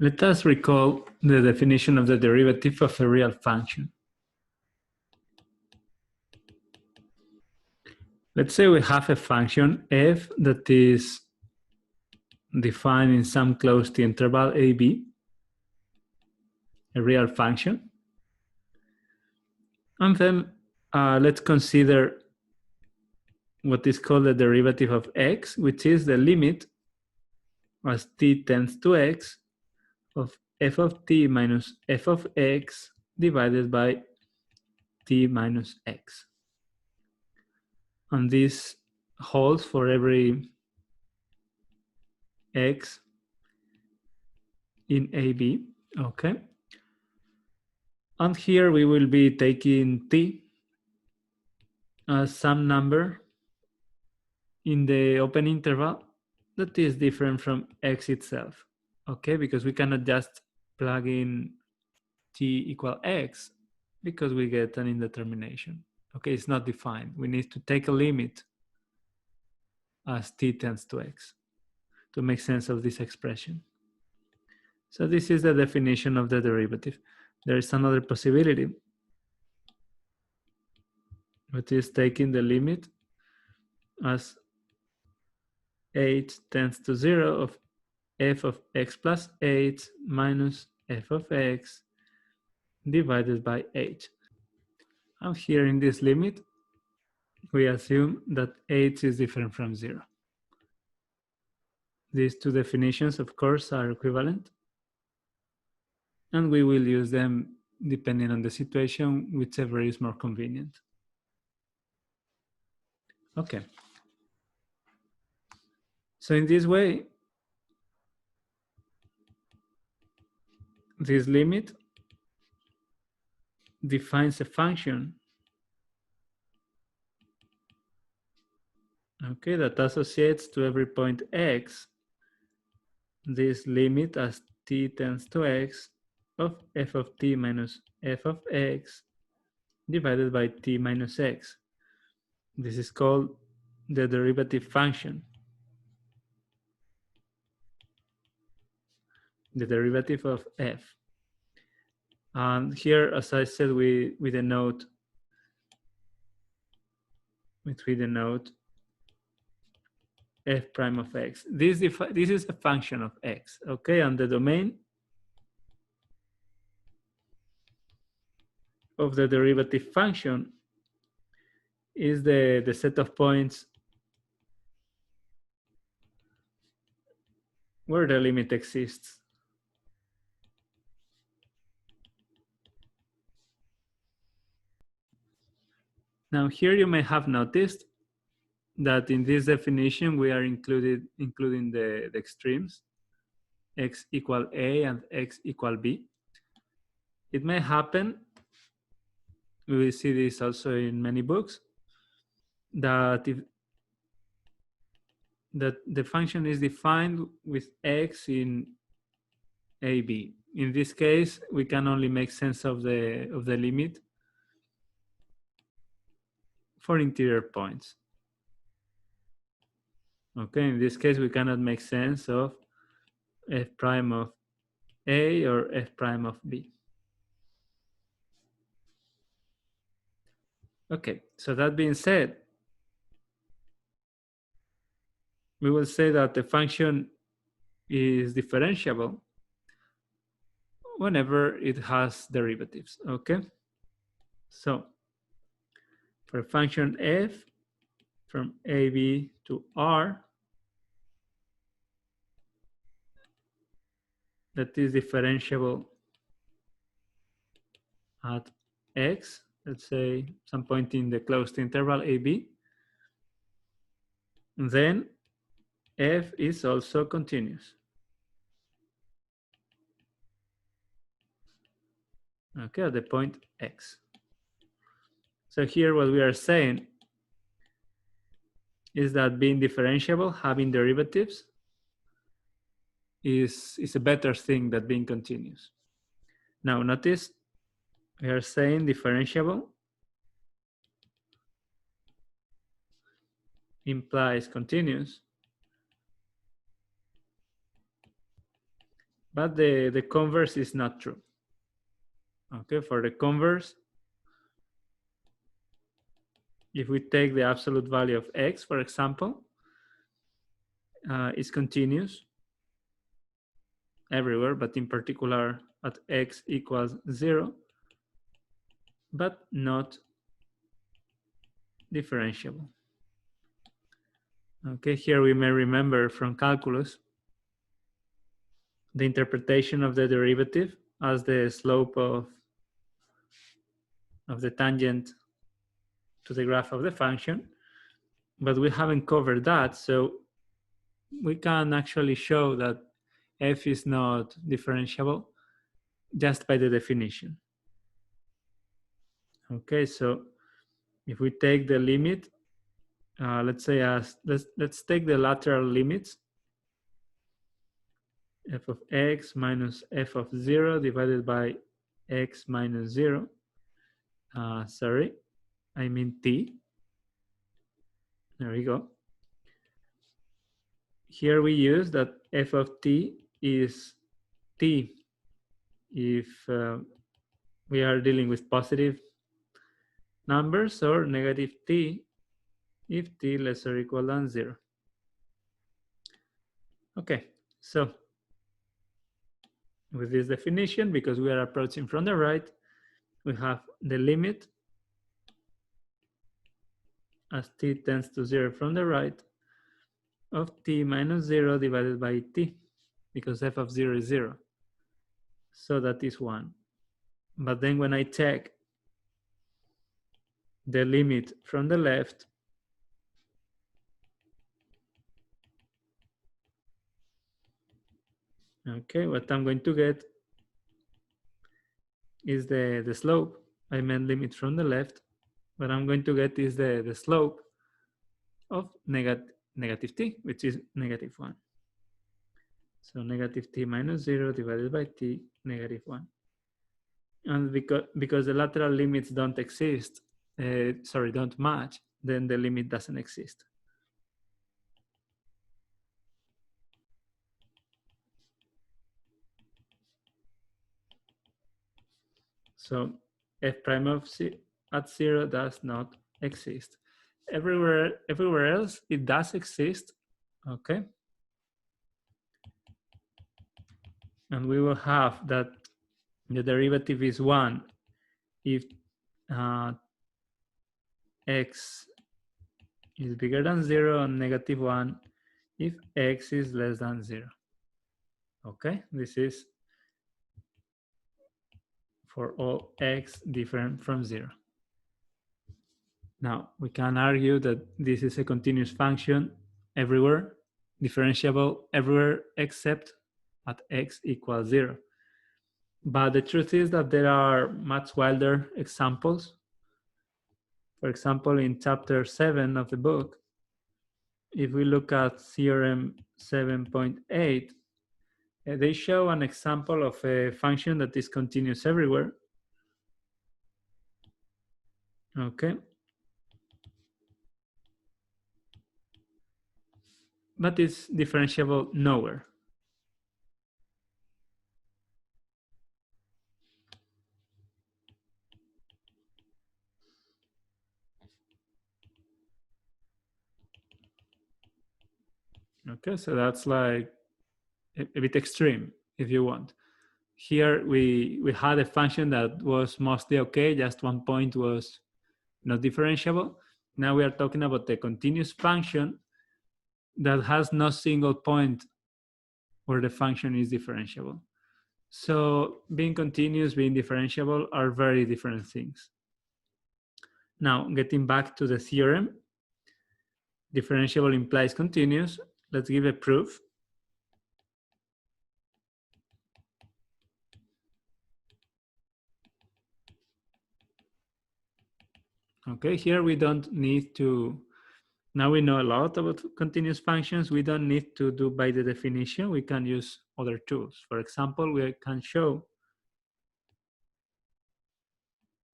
Let us recall the definition of the derivative of a real function. Let's say we have a function f that is defined in some closed interval ab, a real function. And then let's consider what is called the derivative of x, which is the limit as t tends to x of f of t minus f of x divided by t minus x. And this holds for every x in AB, okay? And here we will be taking t as some number in the open interval that is different from x itself, okay? Because we cannot just plug in t equal x because we get an indetermination, okay? It's not defined. We need to take a limit as t tends to x to make sense of this expression. So this is the definition of the derivative. There is another possibility, which is taking the limit as h tends to 0 of f of x plus h minus f of x divided by h. And here in this limit, we assume that h is different from 0. These two definitions, of course, are equivalent. And we will use them depending on the situation, whichever is more convenient. Okay. So in this way, this limit defines a function, okay, that associates to every point x this limit as t tends to x of f of t minus f of x divided by t minus x. This is called the derivative function, the derivative of f. And here, as I said, we denote f prime of x. This is a function of x, okay? And the domain of the derivative function is the set of points where the limit exists. Now here you may have noticed that in this definition we are including the extremes, x equal a and x equal b. It may happen, we will see this also in many books, that the function is defined with x in ab. In this case, we can only make sense of the limit for interior points. Okay, in this case, we cannot make sense of f prime of a or f prime of b. Okay, so that being said, we will say that the function is differentiable whenever it has derivatives, okay? So for a function f from ab to r that is differentiable at x, let's say some point in the closed interval ab, then f is also continuous. Okay, at the point x. So here what we are saying is that being differentiable, having derivatives, is a better thing than being continuous. Now notice we are saying differentiable implies continuous. but the converse is not true. Okay, for the converse, if we take the absolute value of x, for example, it's continuous everywhere, but in particular at x equals 0, but not differentiable. Okay, here we may remember from calculus the interpretation of the derivative as the slope of the tangent to the graph of the function, but we haven't covered that, so we can actually show that f is not differentiable just by the definition. Okay, so if we take the limit, let's say let's take the lateral limits, f of x minus f of 0 divided by x minus 0. Sorry, I mean t. There we go. Here we use that f of t is t if we are dealing with positive numbers, or negative t if t less or equal than 0. Okay, so with this definition, because we are approaching from the right, we have the limit as t tends to 0 from the right of t minus 0 divided by t, because f of 0 is 0. So that is 1. But then when I take the limit from the left, okay, what I'm going to get is the slope. I meant limit from the left. What I'm going to get is the slope of negative t, which is negative 1. So negative t minus 0 divided by t, negative 1. And because the lateral limits don't exist, don't match, then the limit doesn't exist. So f prime of c at 0 does not exist. Everywhere else it does exist, okay? And we will have that the derivative is 1 if x is bigger than 0, and negative 1 if x is less than 0. Okay, this is for all x different from 0. Now, we can argue that this is a continuous function everywhere, differentiable everywhere except at x equals 0. But the truth is that there are much wilder examples. For example, in chapter 7 of the book, if we look at theorem 7.8, they show an example of a function that is continuous everywhere. Okay. But it's differentiable nowhere. Okay, so that's like a bit extreme, if you want. Here we had a function that was mostly okay, just one point was not differentiable. Now we are talking about the continuous function that has no single point where the function is differentiable. So being continuous, being differentiable are very different things. Now, getting back to the theorem, differentiable implies continuous. Let's give a proof. Okay, here we don't need to, now we know a lot about continuous functions. We don't need to do by the definition. We can use other tools. For example, we can show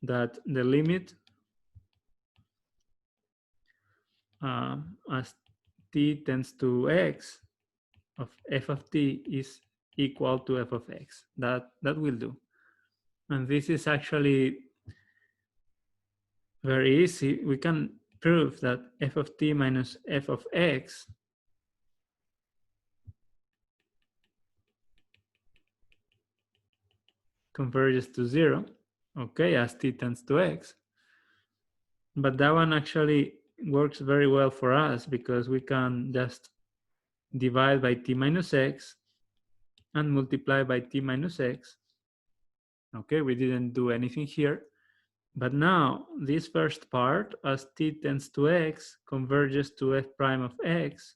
that the limit as t tends to x of f of t is equal to f of x. That will do. And this is actually very easy. We can prove that f of t minus f of x converges to 0, okay, as t tends to x. But that one actually works very well for us because we can just divide by t minus x and multiply by t minus x. Okay, we didn't do anything here. But now this first part, as t tends to x, converges to f prime of x,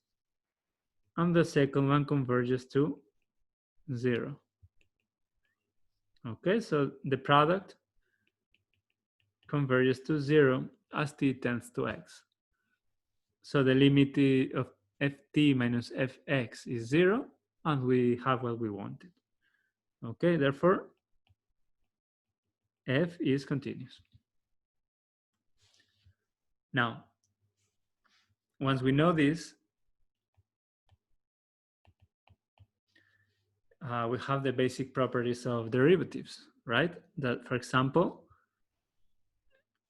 and the second one converges to 0. Okay, so the product converges to 0 as t tends to x. So the limit of ft minus fx is 0, and we have what we wanted. Okay, therefore, f is continuous. Now, once we know this, we have the basic properties of derivatives, right? That, for example,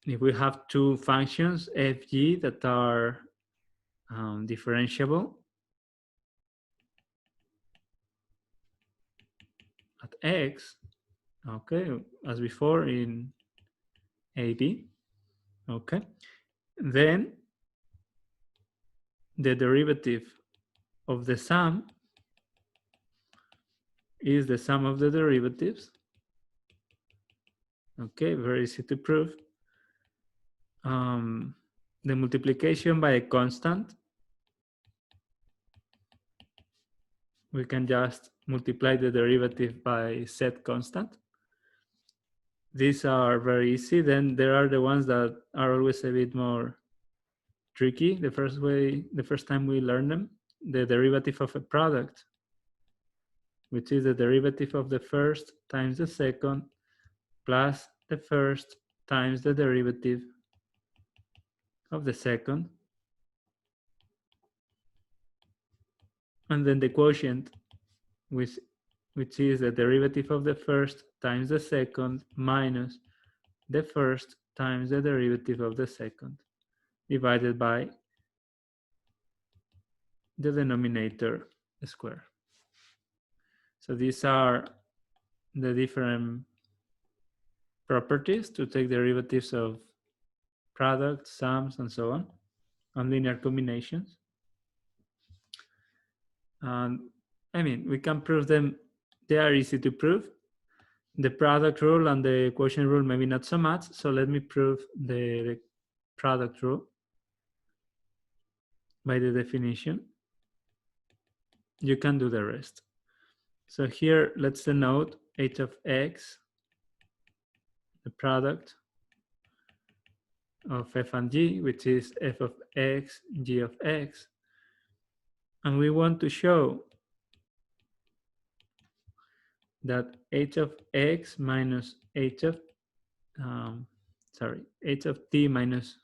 if we have two functions, f, g, that are differentiable at x, okay, as before in AB, okay, then the derivative of the sum is the sum of the derivatives. Okay, very easy to prove. The multiplication by a constant, we can just multiply the derivative by set constant. These are very easy. Then there are the ones that are always a bit more tricky. The first time we learn them, the derivative of a product, which is the derivative of the first times the second plus the first times the derivative of the second, and then the quotient, which is the derivative of the first times the second minus the first times the derivative of the second, divided by the denominator square. So these are the different properties to take derivatives of products, sums, and so on, and linear combinations. And I mean, we can prove them. They are easy to prove. The product rule and the quotient rule maybe not so much. So let me prove the product rule by the definition. You can do the rest. So here, let's denote h of x, the product of f and g, which is f of x, g of x. And we want to show that h of x minus h of t minus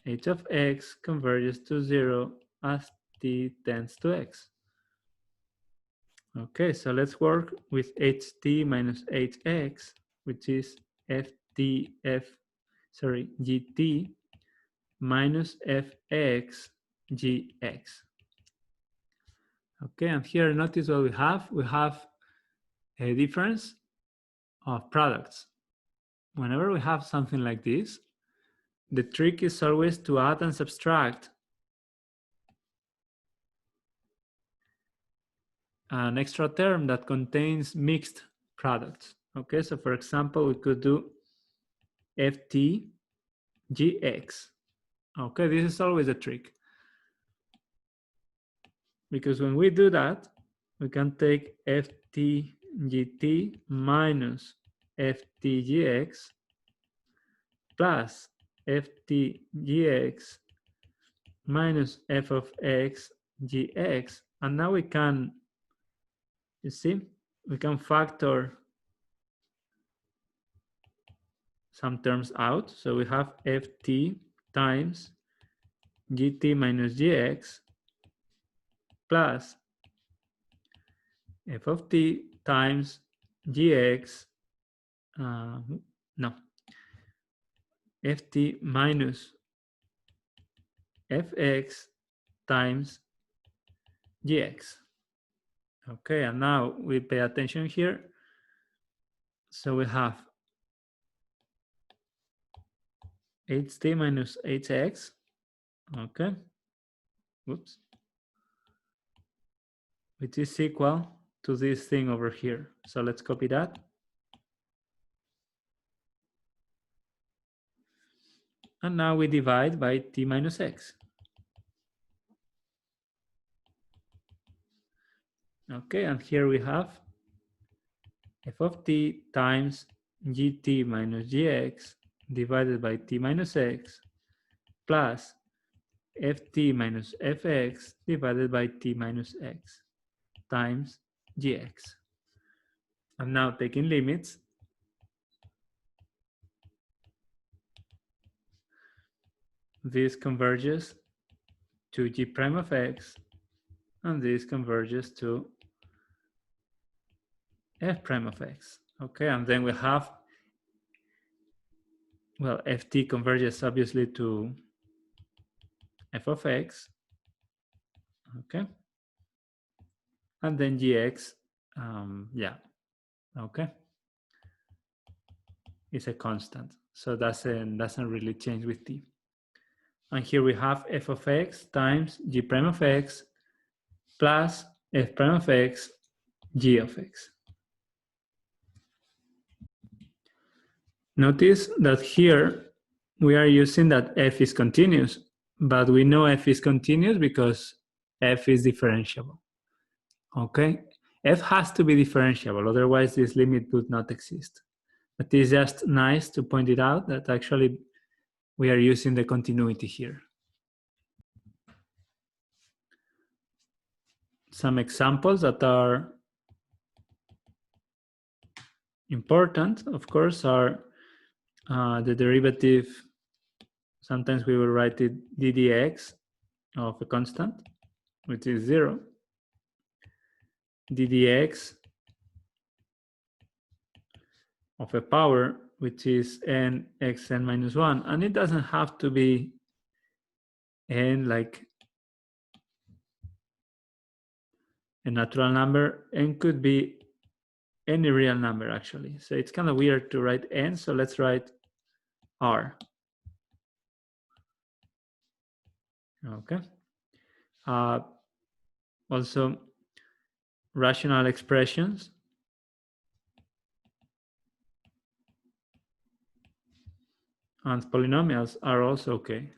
h of x converges to 0 as t tends to x. Okay, so let's work with ht minus hx, which is gt minus fx gx. Okay, and here notice what we have. We have a difference of products. Whenever we have something like this, the trick is always to add and subtract an extra term that contains mixed products. Okay, so for example, we could do ft gx. Okay, this is always a trick. Because when we do that, we can take ft gt minus ft gx plus ft gx minus f of x gx, and now we can, you see, we can factor some terms out. So we have ft times gt minus gx plus f of t times gx, no, ft minus fx times gx. Okay, and now we pay attention here. So we have ht minus hx, okay, whoops, which is equal to this thing over here. So let's copy that. And now we divide by t minus x. Okay, and here we have f of t times gt minus gx divided by t minus x plus ft minus fx divided by t minus x times gx. I'm now taking limits. This converges to g prime of x, and this converges to f prime of x. Okay, and then we have, well, ft converges obviously to f of x, okay, and then gx, yeah, okay, is a constant, so doesn't really change with t. And here we have f of x times g prime of x plus f prime of x g of x. Notice that here we are using that f is continuous, but we know f is continuous because f is differentiable. Okay, f has to be differentiable, otherwise this limit would not exist. But it's just nice to point it out that actually we are using the continuity here. Some examples that are important, of course, are the derivative. Sometimes we will write it ddx of a constant, which is 0, ddx of a power, which is n xn minus 1. And it doesn't have to be n like a natural number. N could be any real number, actually. So it's kind of weird to write n, so let's write r. Okay. Also, rational expressions and polynomials are also okay.